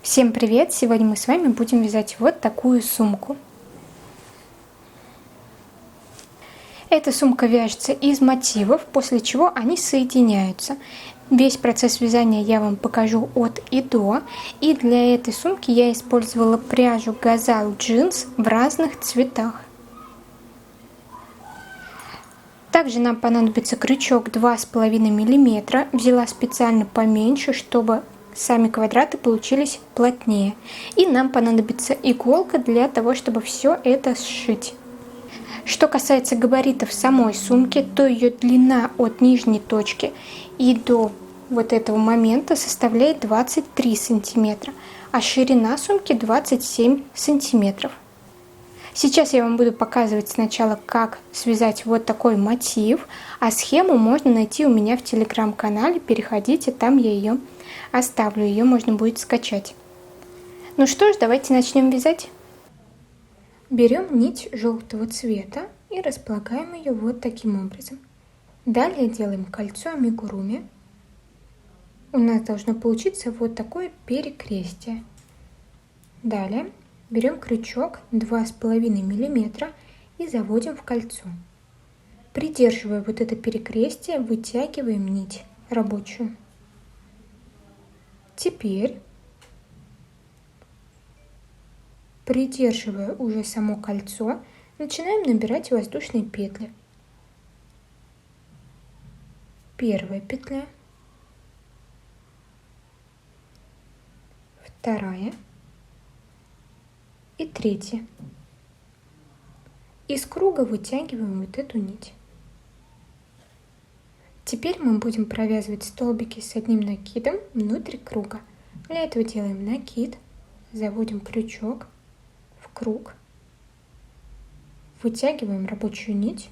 Всем привет! Сегодня мы с вами будем вязать вот такую сумку. Эта сумка вяжется из мотивов, после чего они соединяются. Весь процесс вязания я вам покажу от и до. И для этой сумки я использовала пряжу Gazal Jeans в разных цветах. Также нам понадобится крючок 2,5 мм. Взяла специально поменьше, чтобы сами квадраты получились плотнее. И нам понадобится иголка для того, чтобы все это сшить. Что касается габаритов самой сумки, то ее длина от нижней точки и до вот этого момента составляет 23 сантиметра, а ширина сумки 27 сантиметров. Сейчас я вам буду показывать сначала, как связать вот такой мотив, а схему можно найти у меня в телеграм-канале, переходите, там я ее оставлю, ее можно будет скачать. Ну что ж, давайте начнем вязать. Берем нить желтого цвета и располагаем ее вот таким образом. Далее делаем кольцо амигуруми. У нас должно получиться вот такое перекрестие. Далее берем крючок 2,5 мм и заводим в кольцо. Придерживая вот это перекрестие, вытягиваем нить рабочую. Теперь, придерживая уже само кольцо, начинаем набирать воздушные петли. Первая петля, вторая и третья. Из круга вытягиваем вот эту нить. Теперь мы будем провязывать столбики с одним накидом внутрь круга. Для этого делаем накид, заводим крючок в круг, вытягиваем рабочую нить.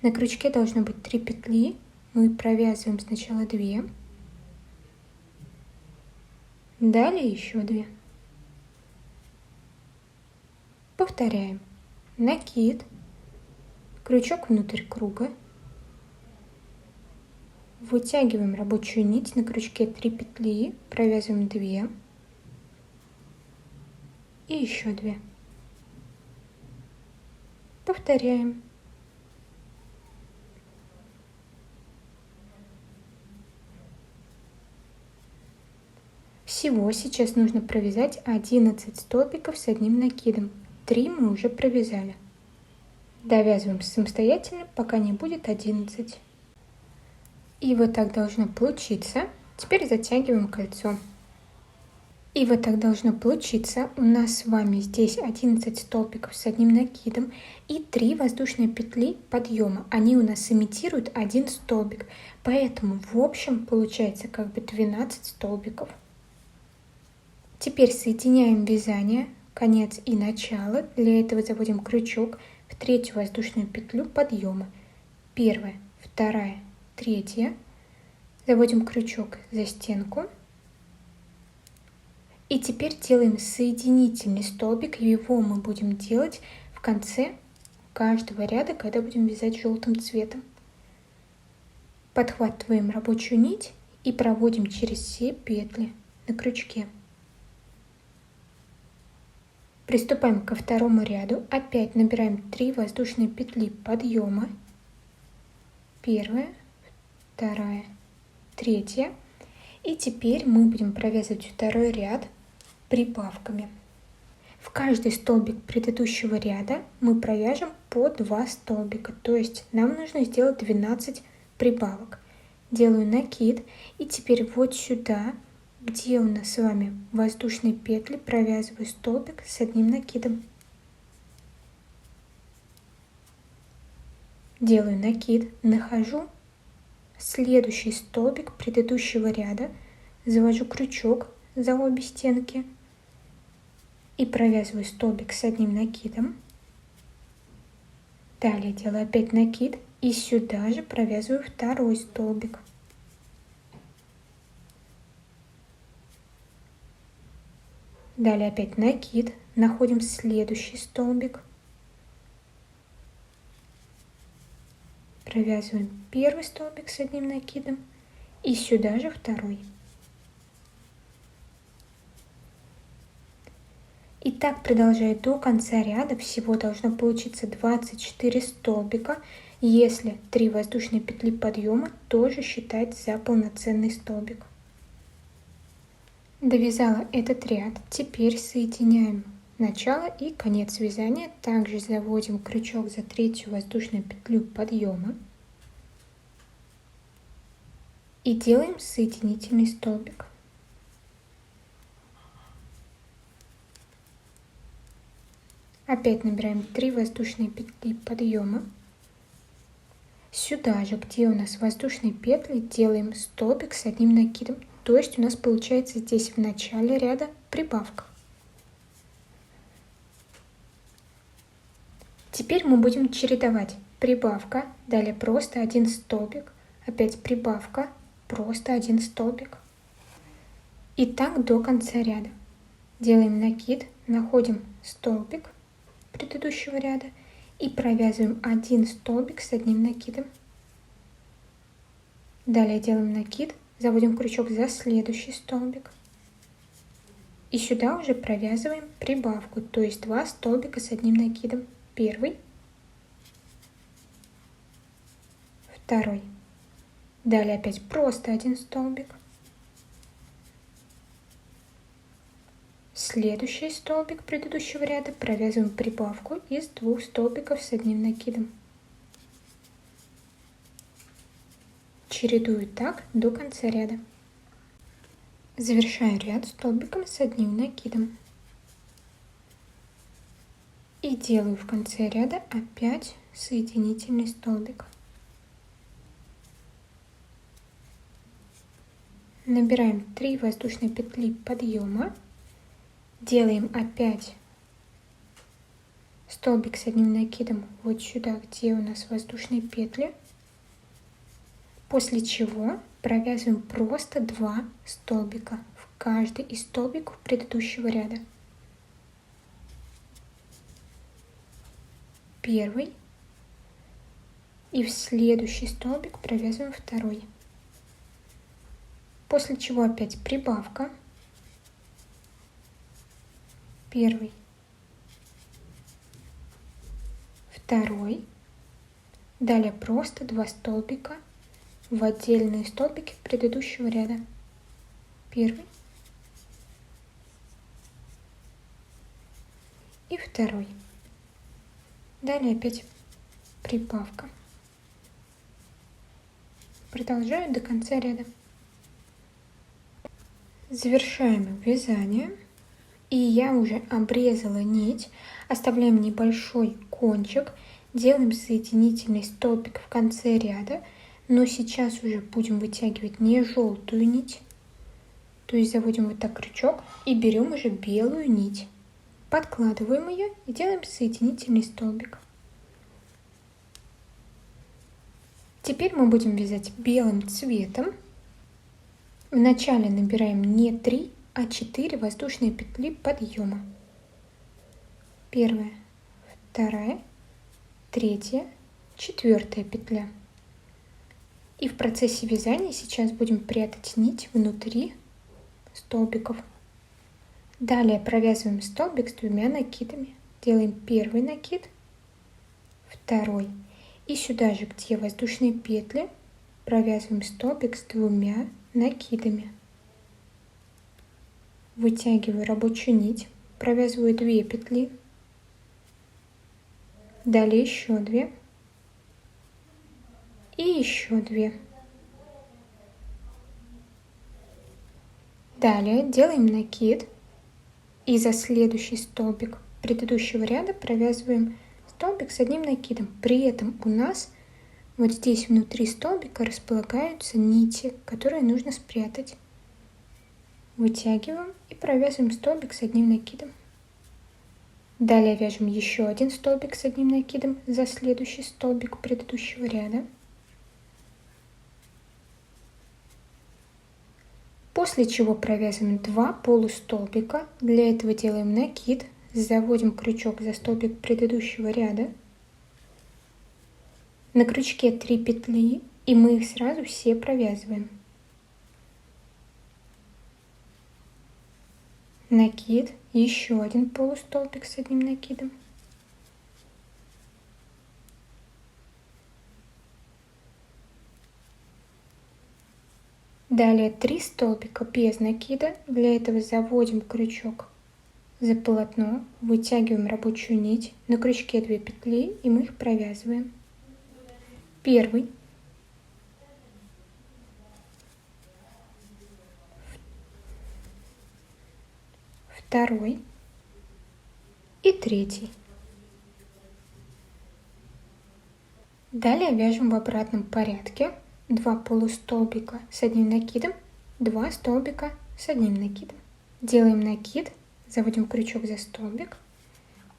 На крючке должно быть 3 петли. Мы провязываем сначала 2, далее еще 2. Повторяем. Накид, крючок внутрь круга, вытягиваем рабочую нить, на крючке 3 петли, провязываем 2 и еще 2. Повторяем. Всего сейчас нужно провязать 11 столбиков с одним накидом. 3 мы уже провязали. Довязываем самостоятельно, пока не будет 11. И вот так должно получиться. Теперь затягиваем кольцо. И вот так должно получиться. У нас с вами здесь 11 столбиков с одним накидом и 3 воздушные петли подъема. Они у нас имитируют один столбик. Поэтому в общем получается как бы 12 столбиков. Теперь соединяем вязание, конец и начало. Для этого заводим крючок в третью воздушную петлю подъема. Первая, вторая, третья. Заводим крючок за стенку. И теперь делаем соединительный столбик. Его мы будем делать в конце каждого ряда, когда будем вязать желтым цветом. Подхватываем рабочую нить и проводим через все петли на крючке. Приступаем ко второму ряду. Опять набираем 3 воздушные петли подъема. Первая, вторая, третья. И теперь мы будем провязывать второй ряд прибавками. В каждый столбик предыдущего ряда мы провяжем по 2 столбика. То есть нам нужно сделать 12 прибавок. Делаю накид. И теперь вот сюда, где у нас с вами воздушные петли, провязываю столбик с одним накидом. Делаю накид, нахожу следующий столбик предыдущего ряда, завожу крючок за обе стенки и провязываю столбик с одним накидом. Далее делаю опять накид и сюда же провязываю второй столбик. Далее опять накид, находим следующий столбик. Провязываем первый столбик с одним накидом и сюда же второй. И так продолжая до конца ряда. Всего должно получиться 24 столбика. Если 3 воздушные петли подъема, тоже считать за полноценный столбик. Довязала этот ряд. Теперь соединяем начало и конец вязания. Также заводим крючок за третью воздушную петлю подъема. И делаем соединительный столбик. Опять набираем 3 воздушные петли подъема. Сюда же, где у нас воздушные петли, делаем столбик с одним накидом. То есть у нас получается здесь в начале ряда прибавка. Теперь мы будем чередовать прибавка, далее просто один столбик, опять прибавка, просто один столбик. И так до конца ряда. Делаем накид, находим столбик предыдущего ряда и провязываем один столбик с одним накидом. Далее делаем накид, заводим крючок за следующий столбик. И сюда уже провязываем прибавку, то есть 2 столбика с одним накидом. Первый, второй. Далее опять просто один столбик. Следующий столбик предыдущего ряда провязываем прибавку из 2 столбиков с одним накидом. Чередую так до конца ряда. Завершаю ряд столбиком с одним накидом. И делаю в конце ряда опять соединительный столбик. Набираем 3 воздушные петли подъема. Делаем опять столбик с одним накидом вот сюда, где у нас воздушные петли. После чего провязываем просто 2 столбика в каждый из столбиков предыдущего ряда. Первый. И в следующий столбик провязываем второй. После чего опять прибавка. Первый, второй, далее просто 2 столбика в отдельные столбики предыдущего ряда. Первый и второй. Далее опять прибавка. Продолжаю до конца ряда. Завершаем вязание. И я уже обрезала нить, оставляем небольшой кончик, делаем соединительный столбик в конце ряда, но сейчас уже будем вытягивать не желтую нить, то есть заводим вот так крючок и берем уже белую нить, подкладываем ее и делаем соединительный столбик. Теперь мы будем вязать белым цветом. Вначале набираем не 3, а 4 воздушные петли подъема. Первая, вторая, третья, четвертая петля. И в процессе вязания сейчас будем прятать нить внутри столбиков. Далее провязываем столбик с 2 накидами. Делаем первый накид, второй. И сюда же, где воздушные петли, провязываем столбик с 2 накидами. Вытягиваю рабочую нить, провязываю 2 петли, далее еще 2 и еще 2. Далее делаем накид и за следующий столбик предыдущего ряда провязываем столбик с одним накидом. При этом у нас вот здесь внутри столбика располагаются нити, которые нужно спрятать. Вытягиваем и провязываем столбик с одним накидом. Далее вяжем еще один столбик с одним накидом за следующий столбик предыдущего ряда. После чего провязываем 2 полустолбика. Для этого делаем накид, заводим крючок за столбик предыдущего ряда. На крючке 3 петли, и мы их сразу все провязываем. накид, еще один полустолбик с одним накидом. Далее 3 столбика без накида. Для этого заводим крючок за полотно, вытягиваем рабочую нить, на крючке 2 петли и мы их провязываем. Первый, второй и третий. Далее вяжем в обратном порядке 2 полустолбика с одним накидом, 2 столбика с одним накидом. Делаем накид, заводим крючок за столбик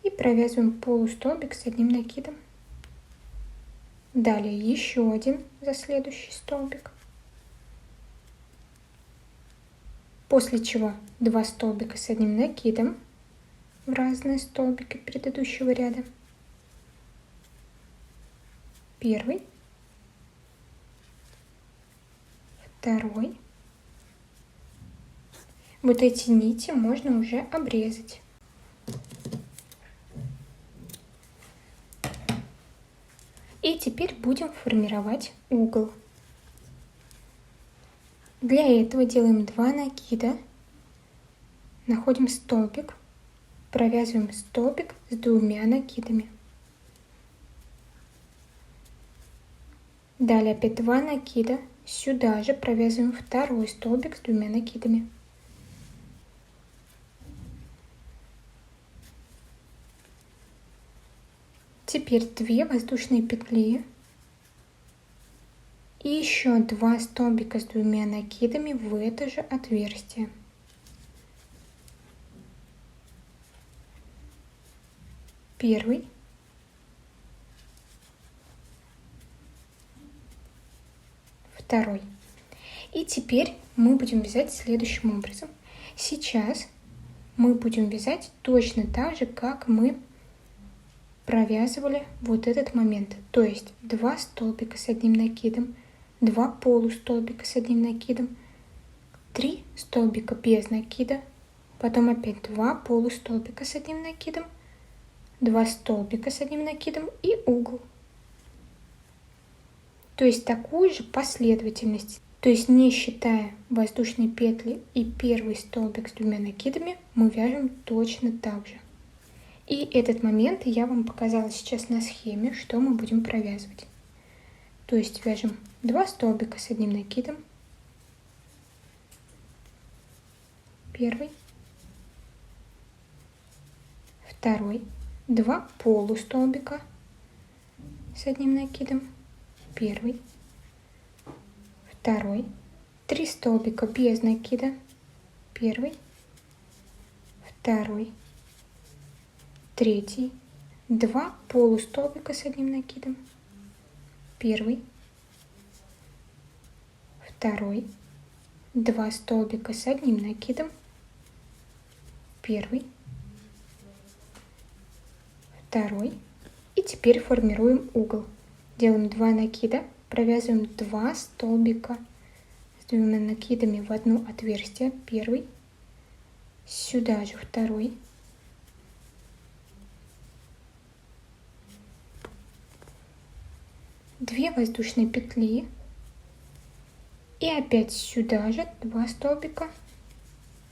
и провязываем полустолбик с одним накидом. Далее еще один за следующий столбик. После чего 2 столбика с одним накидом в разные столбики предыдущего ряда. Первый, второй. Вот эти нити можно уже обрезать. И теперь будем формировать угол. Для этого делаем 2 накида, находим столбик, провязываем столбик с 2 накидами. Далее опять 2 накида, сюда же провязываем второй столбик с 2 накидами. Теперь 2 воздушные петли и еще 2 столбика с 2 накидами в это же отверстие. Первый, второй. И теперь мы будем вязать следующим образом. Сейчас мы будем вязать точно так же, как мы провязывали вот этот момент. То есть 2 столбика с одним накидом, 2 полустолбика с одним накидом, 3 столбика без накида, потом опять 2 полустолбика с одним накидом, 2 столбика с одним накидом и угол. То есть такую же последовательность. То есть не считая воздушные петли и первый столбик с 2 накидами, мы вяжем точно так же. И этот момент я вам показала сейчас на схеме, что мы будем провязывать. То есть вяжем 2 столбика с одним накидом. Первый. Второй. 2 полустолбика с одним накидом. Первый. Второй. 3 столбика без накида. Первый. Второй. Третий, 2 полустолбика с одним накидом, первый, второй, 2 столбика с одним накидом, первый, второй. И теперь формируем угол. Делаем 2 накида, провязываем 2 столбика с 2 накидами в одно отверстие, первый, сюда же второй, 2 воздушные петли и опять сюда же 2 столбика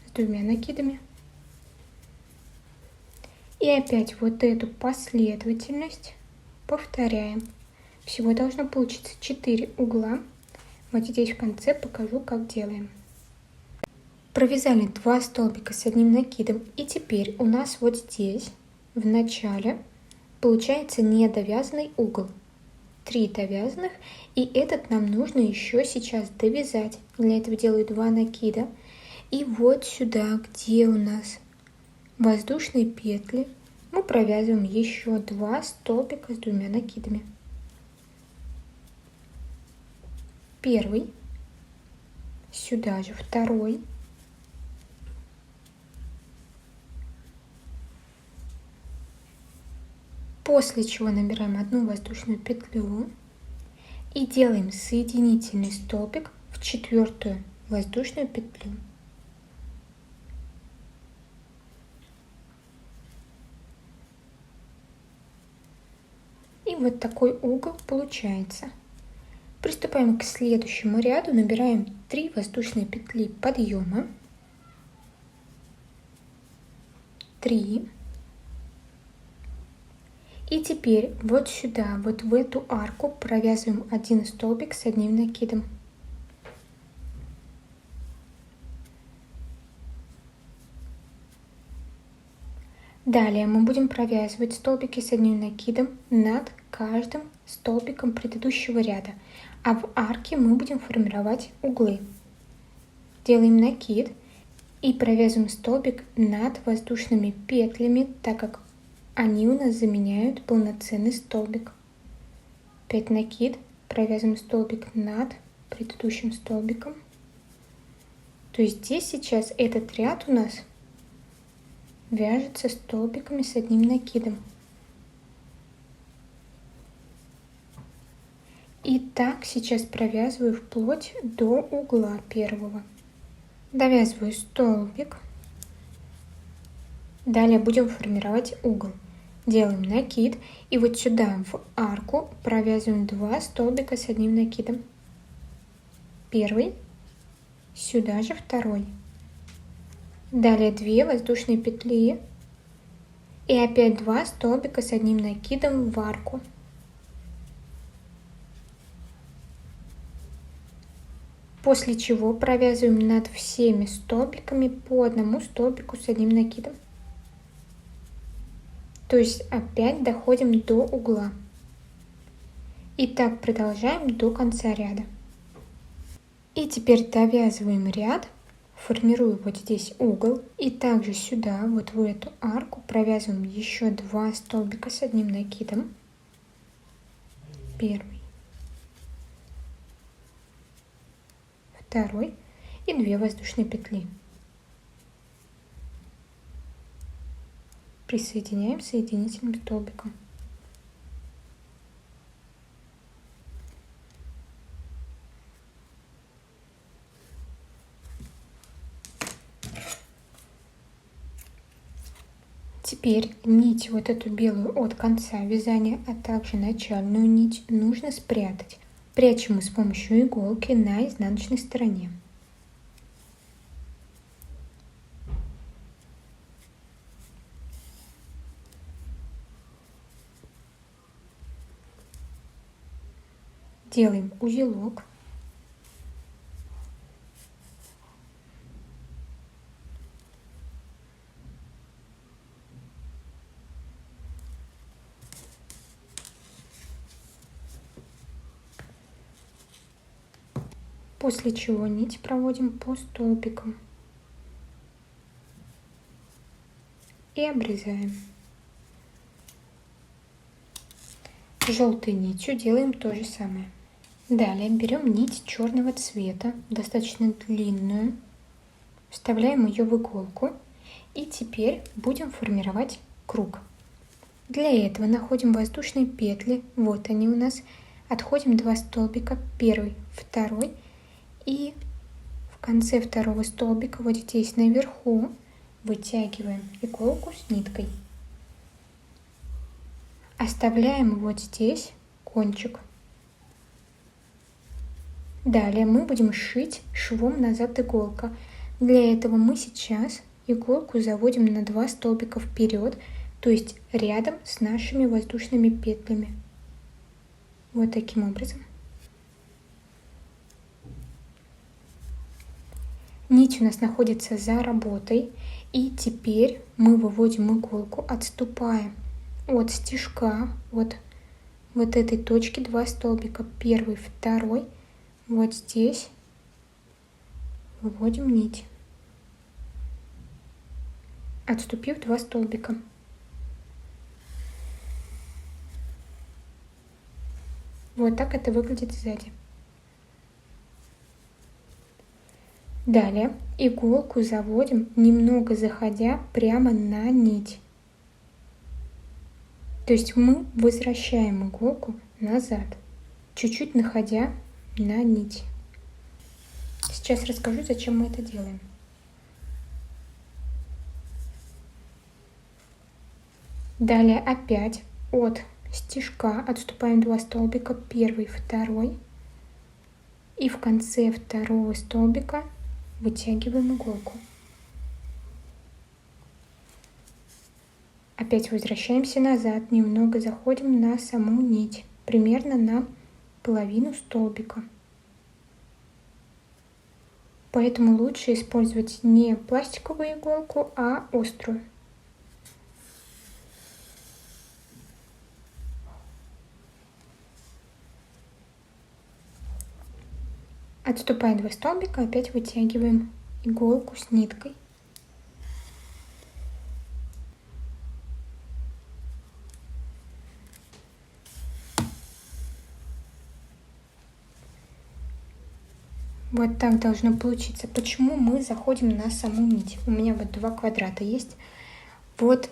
с 2 накидами. И опять вот эту последовательность повторяем. Всего должно получиться 4 угла. Вот здесь в конце покажу, как делаем. Провязали 2 столбика с одним накидом, и теперь у нас вот здесь в начале получается недовязанный угол. 3 довязанных, и этот нам нужно еще сейчас довязать. Для этого делаю 2 накида. И вот сюда, где у нас воздушные петли, мы провязываем еще 2 столбика с 2 накидами. Первый, сюда же второй, после чего набираем 1 воздушную петлю и делаем соединительный столбик в 4-ю воздушную петлю. И вот такой угол получается. Приступаем к следующему ряду. Набираем 3 воздушные петли подъема. 3. И теперь вот сюда, вот в эту арку провязываем один столбик с одним накидом. Далее мы будем провязывать столбики с одним накидом над каждым столбиком предыдущего ряда, а в арке мы будем формировать углы. Делаем накид и провязываем столбик над воздушными петлями, так как они у нас заменяют полноценный столбик. Опять накид, провязываем столбик над предыдущим столбиком. То есть здесь сейчас этот ряд у нас вяжется столбиками с одним накидом. И так сейчас провязываю вплоть до угла первого. Довязываю столбик. Далее будем формировать угол. Делаем накид и вот сюда в арку провязываем 2 столбика с одним накидом. Первый, сюда же второй. Далее 2 воздушные петли и опять 2 столбика с одним накидом в арку. После чего провязываем над всеми столбиками по одному столбику с одним накидом. То есть опять доходим до угла. И так продолжаем до конца ряда. И теперь довязываем ряд. Формирую вот здесь угол и также сюда, вот в эту арку, провязываем еще 2 столбика с одним накидом. Первый, второй и 2 воздушные петли. Присоединяем соединительным столбиком. Теперь нить вот эту белую от конца вязания, а также начальную нить нужно спрятать. Прячем мы с помощью иголки на изнаночной стороне. Делаем узелок. После чего нить проводим по столбикам и обрезаем. Желтой нитью делаем то же самое. Далее берем нить черного цвета, достаточно длинную, вставляем ее в иголку и теперь будем формировать круг. Для этого находим воздушные петли, вот они у нас, отходим 2 столбика, первый, второй. И в конце второго столбика, вот здесь наверху, вытягиваем иголку с ниткой. Оставляем вот здесь кончик. Далее мы будем шить швом назад иголка. Для этого мы сейчас иголку заводим на 2 столбика вперед, то есть рядом с нашими воздушными петлями. Вот таким образом. Нить у нас находится за работой, и теперь мы выводим иголку, отступая от стежка, вот этой точки 2 столбика, первый, второй, вот здесь выводим нить, отступив 2 столбика. Вот так это выглядит сзади. Далее иголку заводим, немного заходя прямо на нить. То есть мы возвращаем иголку назад, чуть-чуть находя на нить. Сейчас расскажу, зачем мы это делаем. Далее опять от стежка отступаем 2 столбика, первый, второй, и в конце второго столбика вытягиваем иголку. Опять возвращаемся назад, немного заходим на саму нить, примерно на половину столбика. Поэтому лучше использовать не пластиковую иголку, а острую. Отступая 2 столбика, опять вытягиваем иголку с ниткой. Вот так должно получиться. Почему мы заходим на саму нить? У меня вот 2 квадрата есть. Вот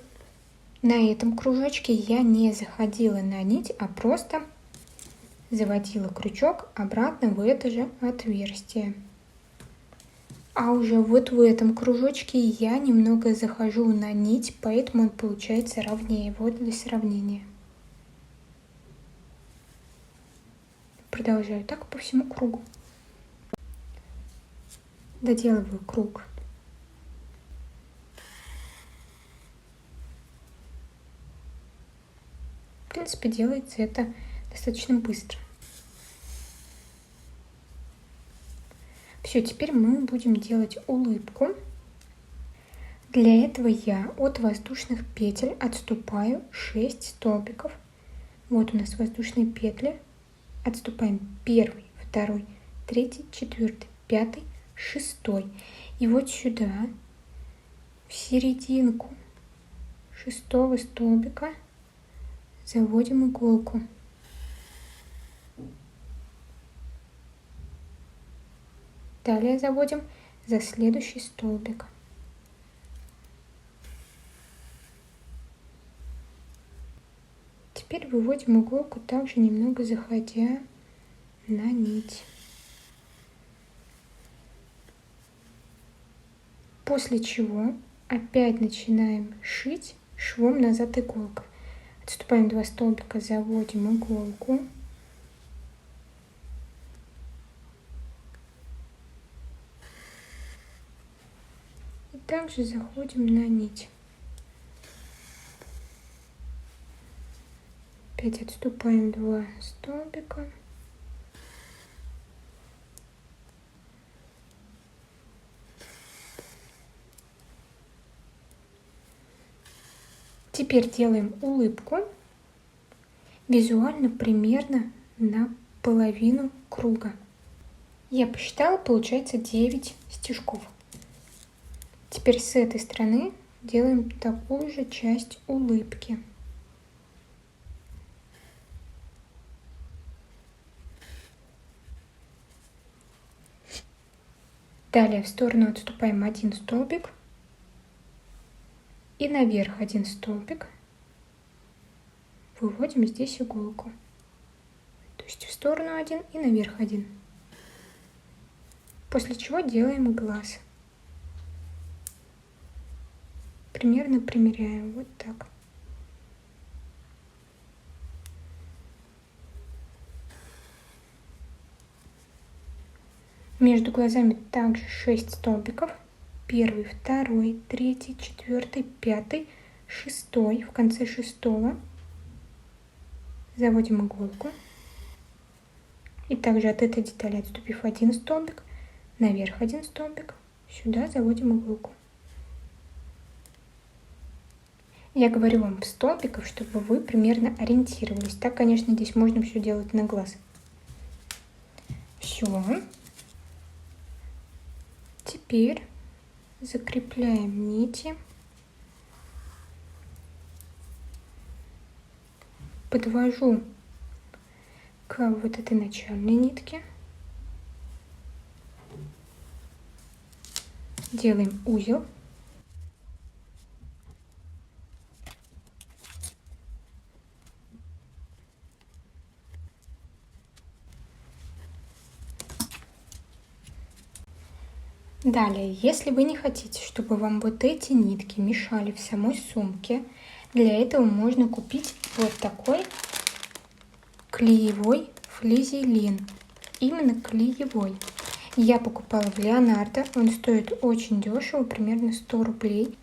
на этом кружочке я не заходила на нить, а просто заводила крючок обратно в это же отверстие. А уже вот в этом кружочке я немного захожу на нить, поэтому он получается ровнее. Вот для сравнения. Продолжаю так по всему кругу. Доделываю круг. В принципе, делается это достаточно быстро. Все, теперь мы будем делать улыбку. Для этого я от воздушных петель отступаю 6 столбиков. Вот у нас воздушные петли. Отступаем 1, 2, 3, 4, 5, 6. И вот сюда, в серединку 6-го столбика, заводим иголку. Далее заводим за следующий столбик. Теперь выводим иголку, также немного заходя на нить. После чего опять начинаем шить швом назад иголкой. Отступаем 2 столбика, заводим иголку. И также заходим на нить. Опять отступаем 2 столбика. Теперь делаем улыбку визуально примерно на половину круга. Я посчитала, получается 9 стежков. Теперь с этой стороны делаем такую же часть улыбки. Далее в сторону отступаем 1 столбик. И наверх 1 столбик, выводим здесь иголку. То есть в сторону 1 и наверх 1. После чего делаем глаз. Примерно примеряем вот так. Между глазами также 6 столбиков. 1, 2, 3, 4, 5, 6. В конце 6-го заводим иголку. И также от этой детали, отступив 1 столбик, наверх 1 столбик, сюда заводим иголку. Я говорю вам столбиков, чтобы вы примерно ориентировались. Так, конечно, здесь можно все делать на глаз. Все. Теперь закрепляем нити. Подвожу к вот этой начальной нитке. Делаем узел. Далее, если вы не хотите, чтобы вам вот эти нитки мешали в самой сумке, для этого можно купить вот такой клеевой флизелин. Именно клеевой. Я покупала в Леонардо. Он стоит очень дешево, примерно 100 рублей.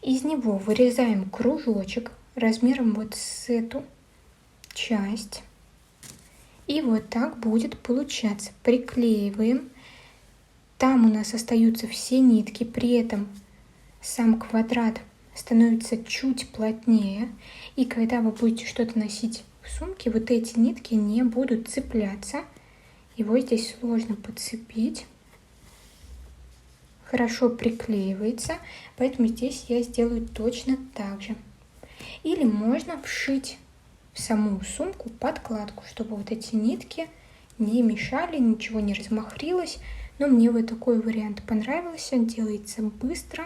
Из него вырезаем кружочек размером вот с эту часть. И вот так будет получаться. Приклеиваем. Там у нас остаются все нитки. При этом сам квадрат становится чуть плотнее. И когда вы будете что-то носить в сумке, вот эти нитки не будут цепляться. Его здесь сложно подцепить. Хорошо приклеивается, поэтому здесь я сделаю точно так же. Или можно вшить в саму сумку подкладку, чтобы вот эти нитки не мешали, ничего не размахрилось. Но мне вот такой вариант понравился, делается быстро.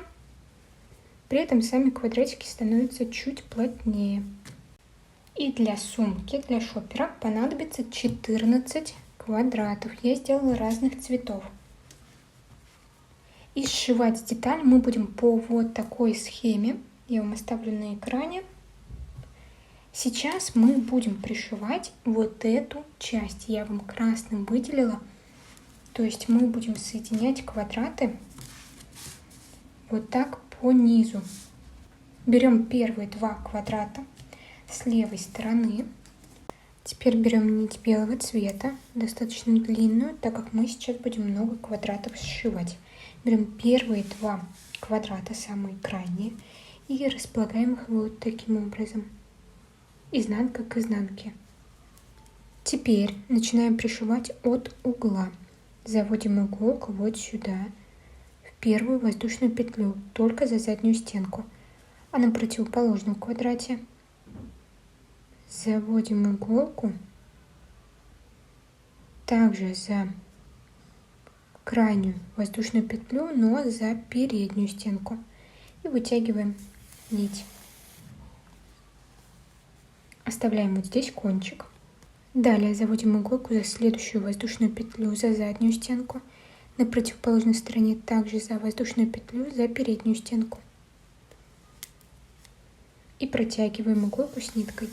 При этом сами квадратики становятся чуть плотнее. И для сумки, для шопера понадобится 14 квадратов. Я сделала разных цветов. И сшивать деталь мы будем по вот такой схеме. Я вам оставлю на экране. Сейчас мы будем пришивать вот эту часть. Я вам красным выделила. То есть мы будем соединять квадраты вот так по низу. Берем первые два квадрата с левой стороны. Теперь берем нить белого цвета, достаточно длинную, так как мы сейчас будем много квадратов сшивать. Берем первые два квадрата, самые крайние, и располагаем их вот таким образом. Изнанка к изнанке. Теперь начинаем пришивать от угла. Заводим иголку вот сюда, в первую воздушную петлю, только за заднюю стенку. А на противоположном квадрате заводим иголку также за крайнюю воздушную петлю, но за переднюю стенку. И вытягиваем нить. Оставляем вот здесь кончик. Далее заводим иголку за следующую воздушную петлю за заднюю стенку. На противоположной стороне также за воздушную петлю за переднюю стенку. И протягиваем иголку с ниткой.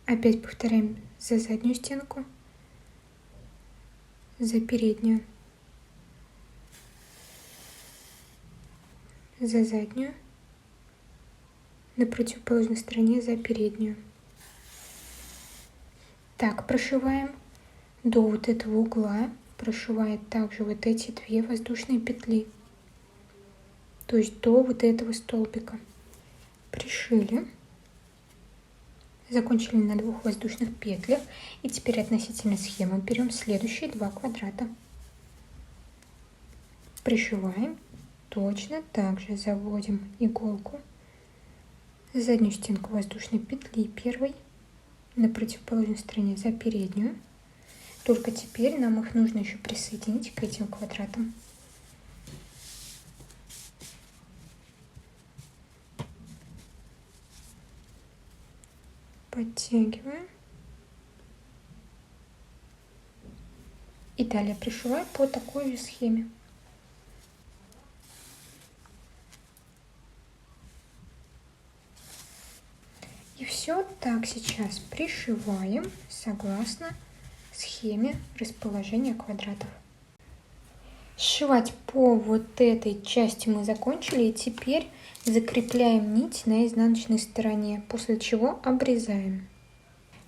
Опять повторяем за заднюю стенку, за переднюю, за заднюю, на противоположной стороне за переднюю. Так прошиваем до вот этого угла, прошивая также вот эти две воздушные петли, то есть до вот этого столбика. Пришили. Закончили на двух воздушных петлях. И теперь относительно схемы берем следующие два квадрата. Пришиваем. Точно так же заводим иголку в заднюю стенку воздушной петли первой, на противоположной стороне за переднюю. Только теперь нам их нужно еще присоединить к этим квадратам. Подтягиваем. И далее пришиваем по такой же схеме. И все так сейчас пришиваем согласно схеме расположения квадратов. Сшивать по вот этой части мы закончили, и теперь закрепляем нить на изнаночной стороне, после чего обрезаем.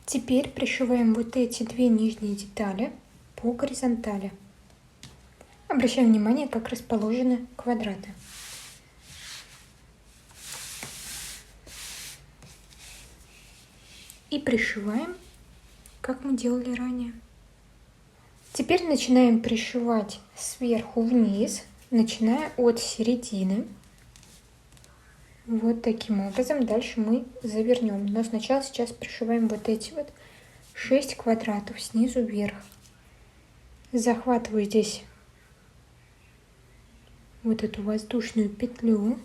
Теперь пришиваем вот эти две нижние детали по горизонтали. Обращаем внимание, как расположены квадраты. И пришиваем, как мы делали ранее. Теперь начинаем пришивать сверху вниз, начиная от середины. Вот таким образом. Дальше мы завернем. Но сначала сейчас пришиваем вот эти вот 6 квадратов снизу вверх. Захватываю здесь вот эту воздушную петлю.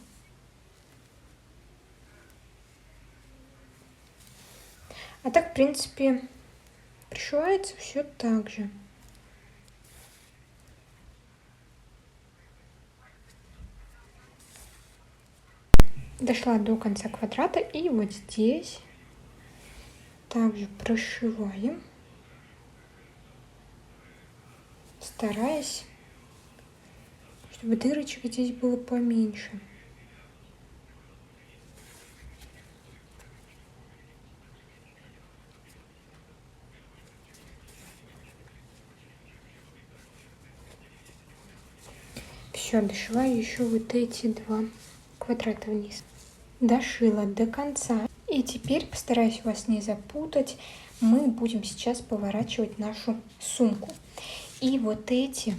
А так, в принципе, пришивается все так же. Дошла до конца квадрата, и вот здесь также прошиваем, стараясь, чтобы дырочек здесь было поменьше. Все, дошиваю еще вот эти 2 квадрата вниз. Дошила до конца. И теперь, постараюсь вас не запутать, мы будем сейчас поворачивать нашу сумку. И вот эти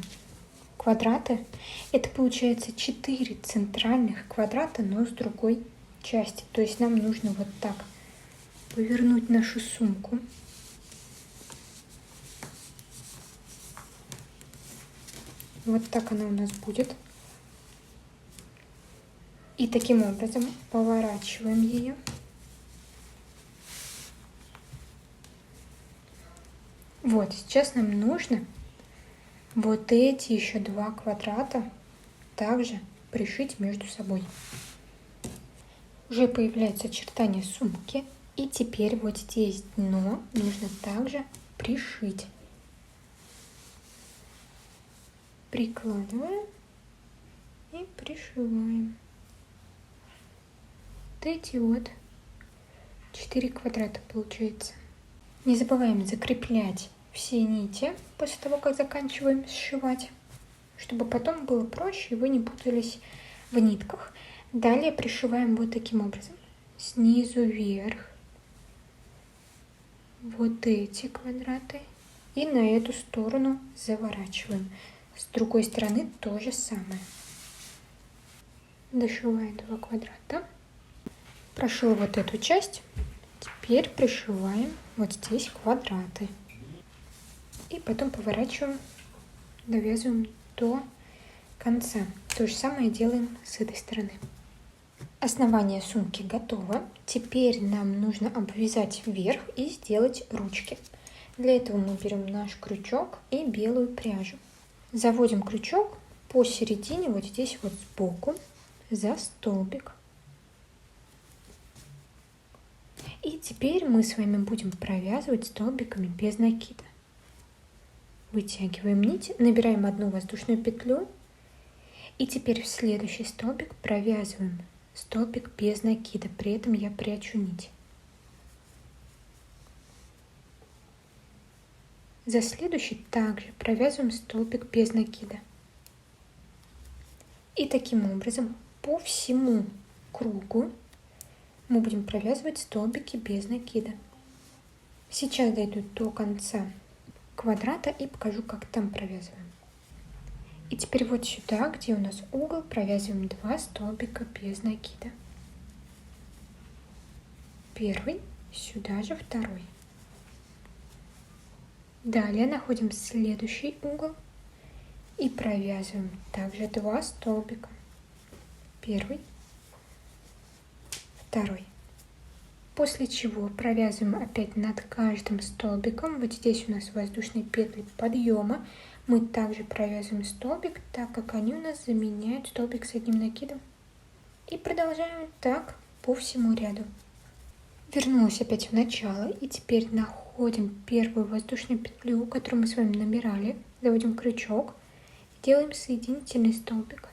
квадраты, это получается 4 центральных квадрата, но с другой части. То есть нам нужно вот так повернуть нашу сумку. Вот так она у нас будет. И таким образом поворачиваем ее. Вот, сейчас нам нужно вот эти еще 2 квадрата также пришить между собой. Уже появляется очертание сумки. И теперь вот здесь дно нужно также пришить. Прикладываем и пришиваем. Вот эти вот 4 квадрата получается. Не забываем закреплять все нити после того, как заканчиваем сшивать, чтобы потом было проще и вы не путались в нитках. Далее пришиваем вот таким образом. Снизу вверх вот эти квадраты и на эту сторону заворачиваем. С другой стороны то же самое. Дошиваем 2 квадрата. Прошила вот эту часть. Теперь пришиваем вот здесь квадраты. И потом поворачиваем, довязываем до конца. То же самое делаем с этой стороны. Основание сумки готово. Теперь нам нужно обвязать вверх и сделать ручки. Для этого мы берем наш крючок и белую пряжу. Заводим крючок посередине, вот здесь вот сбоку, за столбик. И теперь мы с вами будем провязывать столбиками без накида. Вытягиваем нить, набираем 1 воздушную петлю. И теперь в следующий столбик провязываем столбик без накида. При этом я прячу нить. За следующий также провязываем столбик без накида. И таким образом по всему кругу мы будем провязывать столбики без накида. Сейчас дойду до конца квадрата и покажу, как там провязываем. И теперь вот сюда, где у нас угол, провязываем 2 столбика без накида. Первый, сюда же второй. Далее находим следующий угол и провязываем также 2 столбика. Первый, второй. После чего провязываем опять над каждым столбиком. Вот здесь у нас воздушные петли подъема. Мы также провязываем столбик, так как они у нас заменяют столбик с одним накидом. И продолжаем так по всему ряду. Вернулась опять в начало. И теперь находим первую воздушную петлю, которую мы с вами набирали. Заводим крючок. Делаем соединительный столбик.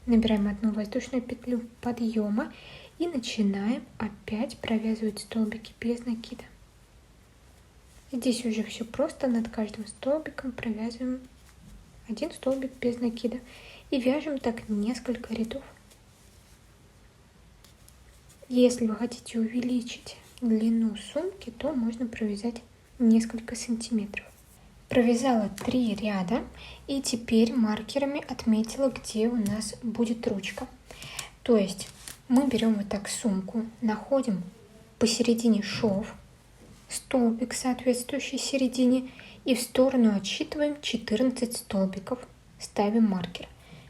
Набираем 1 воздушную петлю подъема. И начинаем опять провязывать столбики без накида. Здесь уже все просто. Над каждым столбиком провязываем 1 столбик без накида. И вяжем так несколько рядов. Если вы хотите увеличить длину сумки, то можно провязать несколько сантиметров. Провязала 3 ряда. И теперь маркерами отметила, где у нас будет ручка. То есть мы берем вот так сумку, находим посередине шов, столбик соответствующий середине и в сторону отсчитываем 14 столбиков, ставим маркер.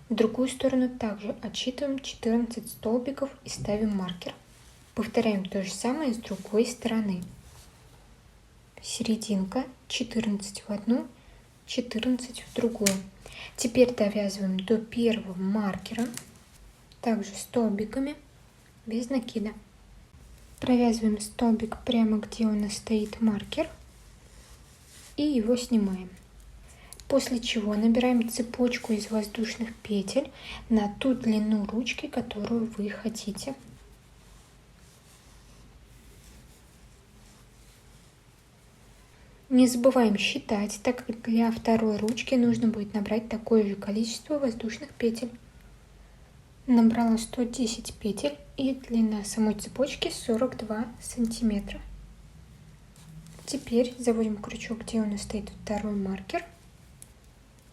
В другую сторону также отсчитываем 14 столбиков и ставим маркер. Повторяем то же самое с другой стороны. Серединка, 14 в одну, 14 в другую. Теперь довязываем до первого маркера, также столбиками без накида. Провязываем столбик прямо где у нас стоит маркер и его снимаем. После чего набираем цепочку из воздушных петель на ту длину ручки, которую вы хотите. Не забываем считать, так как для второй ручки нужно будет набрать такое же количество воздушных петель. Набрала 110 петель и длина самой цепочки 42 сантиметра. Теперь заводим крючок, где у нас стоит второй маркер,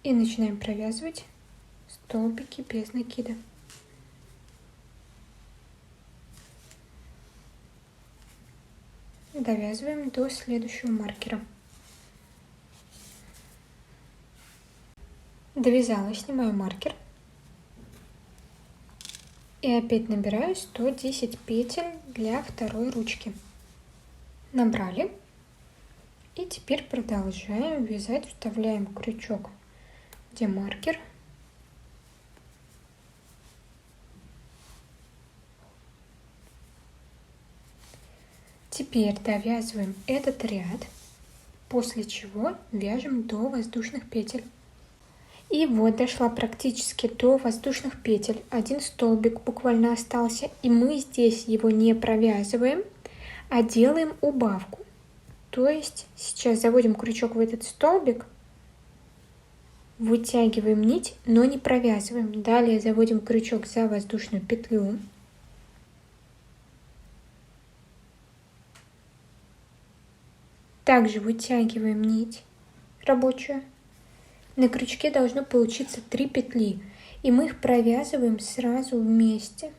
и начинаем провязывать столбики без накида. Довязываем до следующего маркера. Довязала, снимаю маркер и опять набираю 110 петель для второй ручки. Набрали. И теперь продолжаем вязать, вставляем крючок, где маркер. Теперь довязываем этот ряд, после чего вяжем до воздушных петель. И вот дошла практически до воздушных петель. Один столбик буквально остался, и мы здесь его не провязываем, а делаем убавку. То есть сейчас заводим крючок в этот столбик, вытягиваем нить, но не провязываем. Далее заводим крючок за воздушную петлю. Также вытягиваем нить рабочую. На крючке должно получиться 3 петли, и мы их провязываем сразу вместе.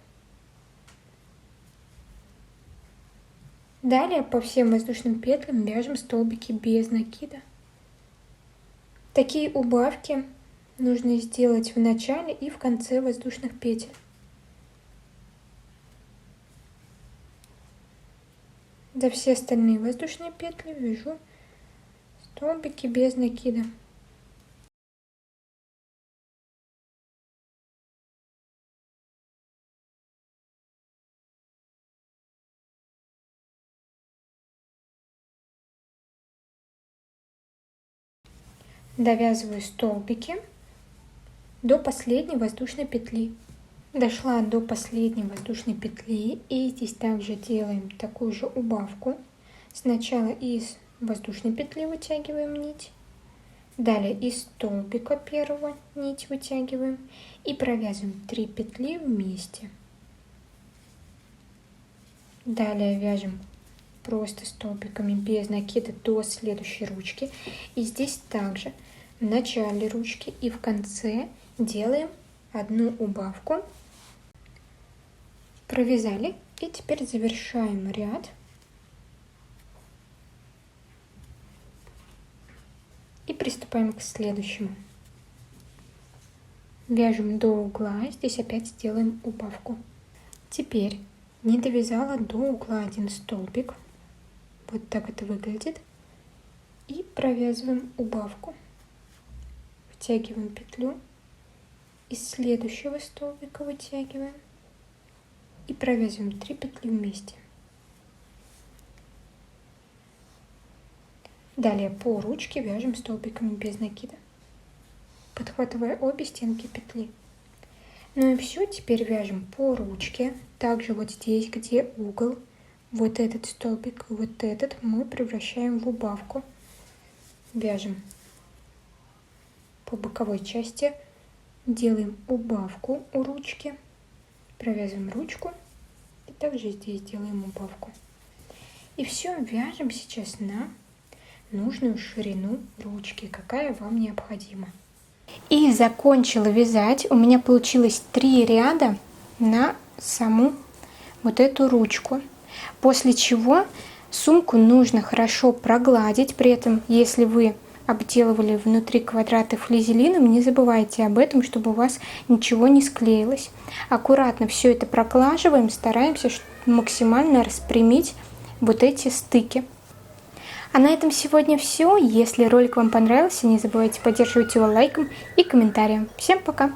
Далее по всем воздушным петлям вяжем столбики без накида. Такие убавки нужно сделать в начале и в конце воздушных петель. За все остальные воздушные петли вяжу столбики без накида. Довязываю столбики до последней воздушной петли. Дошла до последней воздушной петли, и здесь также делаем такую же убавку. Сначала из воздушной петли вытягиваем нить, далее из столбика первого нить вытягиваем и провязываем 3 петли вместе. Далее вяжем просто столбиками без накида до следующей ручки, и здесь также в начале ручки и в конце делаем одну убавку. Провязали, и теперь завершаем ряд и приступаем к следующему. Вяжем до угла, здесь опять сделаем убавку. Теперь не довязала до угла один столбик, вот так это выглядит, и провязываем убавку. Втягиваем петлю, из следующего столбика вытягиваем и провязываем 3 петли вместе. Далее по ручке вяжем столбиками без накида, подхватывая обе стенки петли. Ну и все, теперь вяжем по ручке. Также вот здесь, где угол, вот этот столбик, вот этот мы превращаем в убавку. Вяжем по боковой части, делаем убавку у ручки, провязываем ручку и также здесь делаем убавку. И все, вяжем сейчас на нужную ширину ручки, какая вам необходима. И закончила вязать. У меня получилось 3 ряда на саму вот эту ручку. После чего сумку нужно хорошо прогладить. При этом, если вы обделывали внутри квадраты флизелином, не забывайте об этом, чтобы у вас ничего не склеилось. Аккуратно все это проглаживаем, стараемся максимально распрямить вот эти стыки. А на этом сегодня все. Если ролик вам понравился, не забывайте поддерживать его лайком и комментарием. Всем пока!